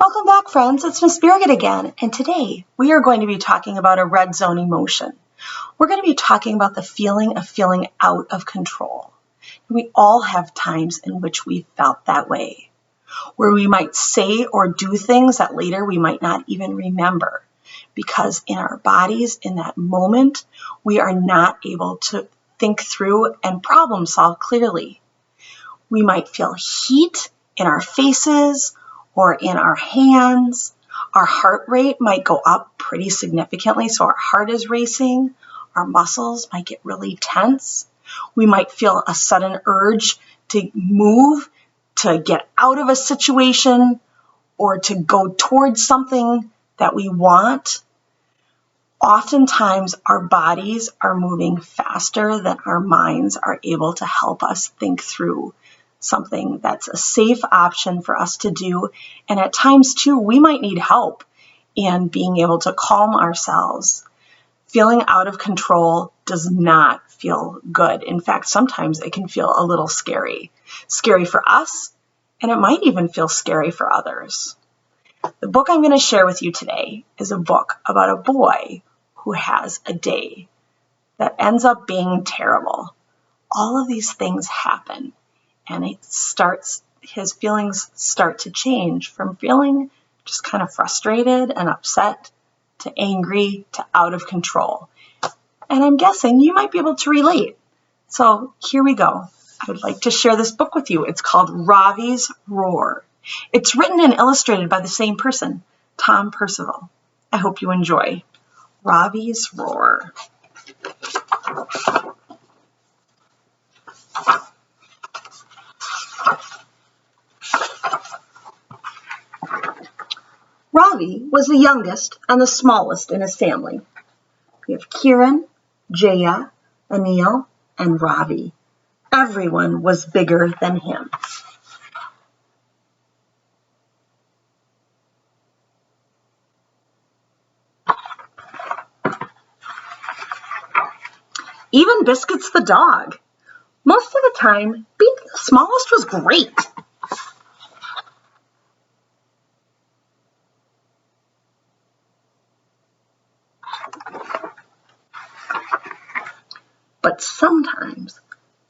Welcome back, friends. It's Miss Birgit again, and today we are going to be talking about a red zone emotion. We're going to be talking about the feeling of feeling out of control. We all have times in which we felt that way, where we might say or do things that later we might not even remember, because in our bodies, in that moment, we are not able to think through and problem solve clearly. We might feel heat in our faces or in our hands. Our heart rate might go up pretty significantly, so our heart is racing. Our muscles might get really tense. We might feel a sudden urge to move, to get out of a situation, or to go towards something that we want. Oftentimes, our bodies are moving faster than our minds are able to help us think through something that's a safe option for us to do. And at times, too, we might need help in being able to calm ourselves. Feeling out of control does not feel good. In fact, sometimes it can feel a little scary. Scary for us, and it might even feel scary for others. The book I'm going to share with you today is a book about a boy who has a day that ends up being terrible. All of these things happen, and his feelings start to change from feeling just kind of frustrated and upset to angry to out of control. And I'm guessing you might be able to relate. So here we go. I would like to share this book with you. It's called Ravi's Roar. It's written and illustrated by the same person, Tom Percival. I hope you enjoy Ravi's Roar. Ravi was the youngest and the smallest in his family. We have Kiran, Jaya, Anil, and Ravi. Everyone was bigger than him. Even Biscuits the dog. Most of the time, being the smallest was great. But sometimes,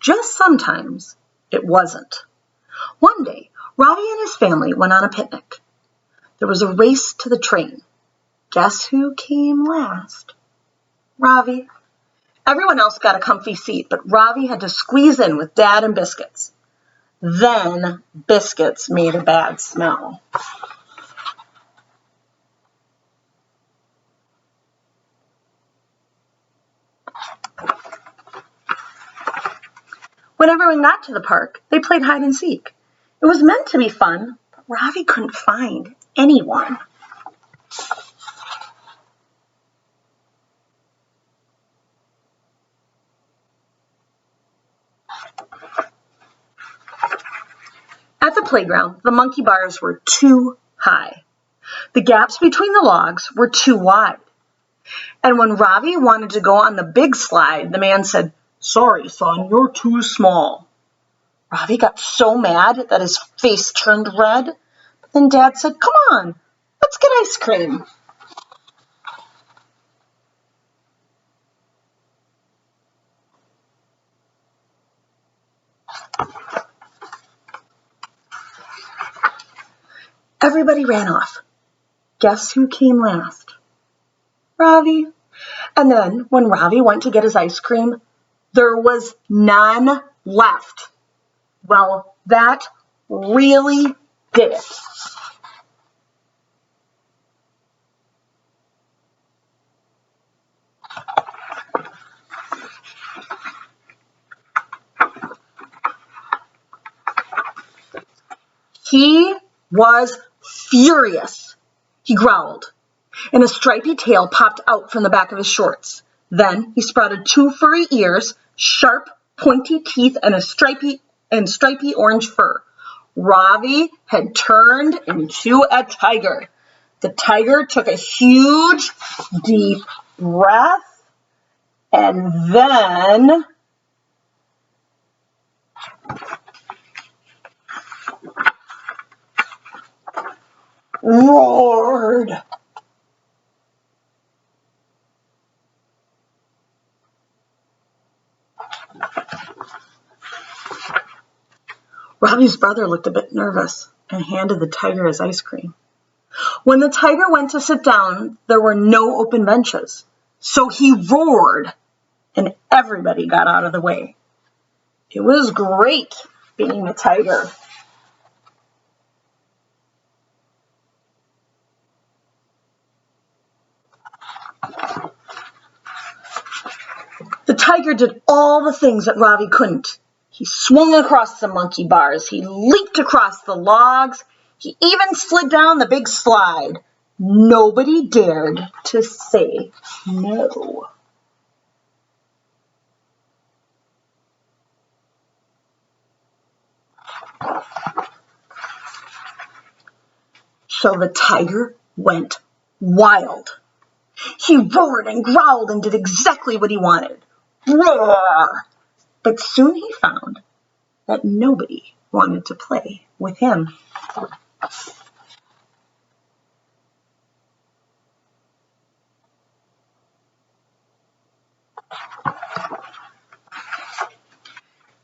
just sometimes, it wasn't. One day, Ravi and his family went on a picnic. There was a race to the train. Guess who came last? Ravi. Everyone else got a comfy seat, but Ravi had to squeeze in with Dad and Biscuits. Then Biscuits made a bad smell. When everyone got to the park, they played hide and seek. It was meant to be fun, but Ravi couldn't find anyone. At the playground, the monkey bars were too high. The gaps between the logs were too wide. And when Ravi wanted to go on the big slide, the man said, "Sorry, son, you're too small." Ravi got so mad that his face turned red. But then Dad said, "Come on, let's get ice cream." Everybody ran off. Guess who came last? Ravi. And then when Ravi went to get his ice cream, there was none left. Well, that really did it. He was furious. He growled, and a stripy tail popped out from the back of his shorts. Then he sprouted two furry ears, sharp, pointy teeth, and stripy orange fur. Ravi had turned into a tiger. The tiger took a huge, deep breath, and then roared. Ravi's brother looked a bit nervous and handed the tiger his ice cream. When the tiger went to sit down, there were no open benches, so he roared, and everybody got out of the way. It was great being a tiger. The tiger did all the things that Ravi couldn't. He swung across the monkey bars. He leaped across the logs. He even slid down the big slide. Nobody dared to say no. So the tiger went wild. He roared and growled and did exactly what he wanted. Roar! But soon he found that nobody wanted to play with him.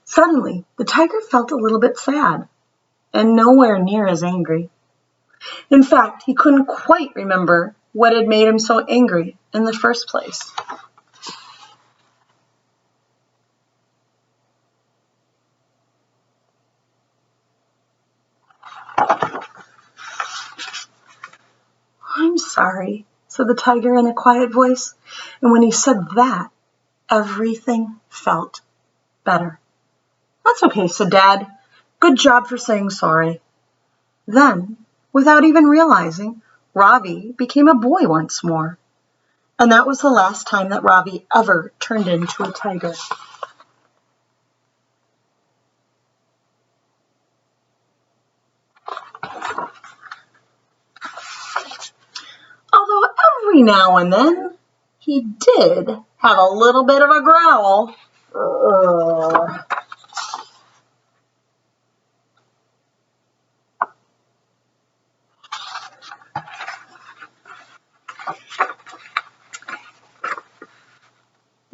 Suddenly, the tiger felt a little bit sad and nowhere near as angry. In fact, he couldn't quite remember what had made him so angry in the first place. "I'm sorry," said the tiger in a quiet voice, and when he said that, everything felt better. "That's okay," said Dad. "Good job for saying sorry." Then, without even realizing, Ravi became a boy once more. And that was the last time that Ravi ever turned into a tiger. Although every now and then, he did have a little bit of a growl.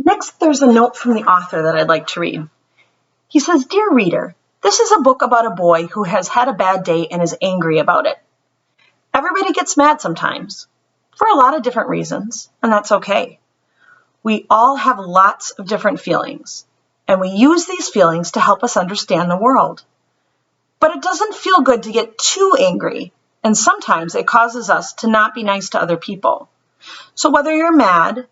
Next, there's a note from the author that I'd like to read. He says, "Dear reader, this is a book about a boy who has had a bad day and is angry about it. Everybody gets mad sometimes, for a lot of different reasons, and that's okay. We all have lots of different feelings, and we use these feelings to help us understand the world. But it doesn't feel good to get too angry, and sometimes it causes us to not be nice to other people. So whether you're mad,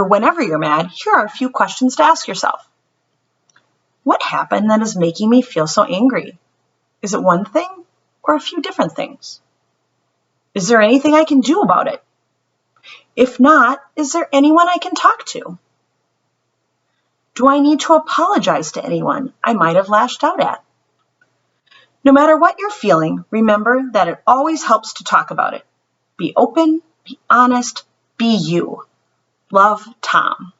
whenever you're mad, here are a few questions to ask yourself. What happened that is making me feel so angry? Is it one thing or a few different things? Is there anything I can do about it? If not, is there anyone I can talk to? Do I need to apologize to anyone I might have lashed out at? No matter what you're feeling, remember that it always helps to talk about it. Be open, be honest, be you. Love, Tom."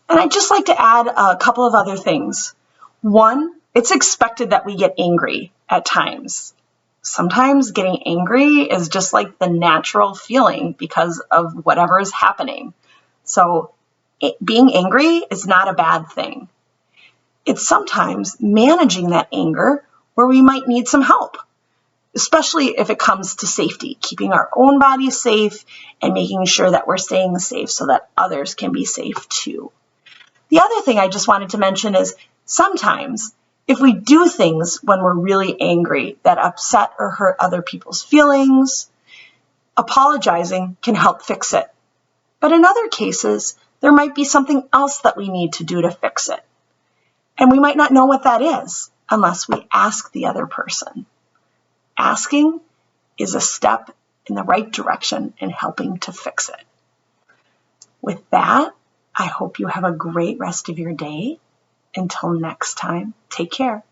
And I'd just like to add a couple of other things. One, it's expected that we get angry at times. Sometimes getting angry is just like the natural feeling because of whatever is happening. So being angry is not a bad thing. It's sometimes managing that anger where we might need some help, especially if it comes to safety, keeping our own bodies safe and making sure that we're staying safe so that others can be safe too. The other thing I just wanted to mention is sometimes if we do things when we're really angry that upset or hurt other people's feelings, apologizing can help fix it. But in other cases, there might be something else that we need to do to fix it. And we might not know what that is unless we ask the other person. Asking is a step in the right direction in helping to fix it. With that, I hope you have a great rest of your day. Until next time, take care.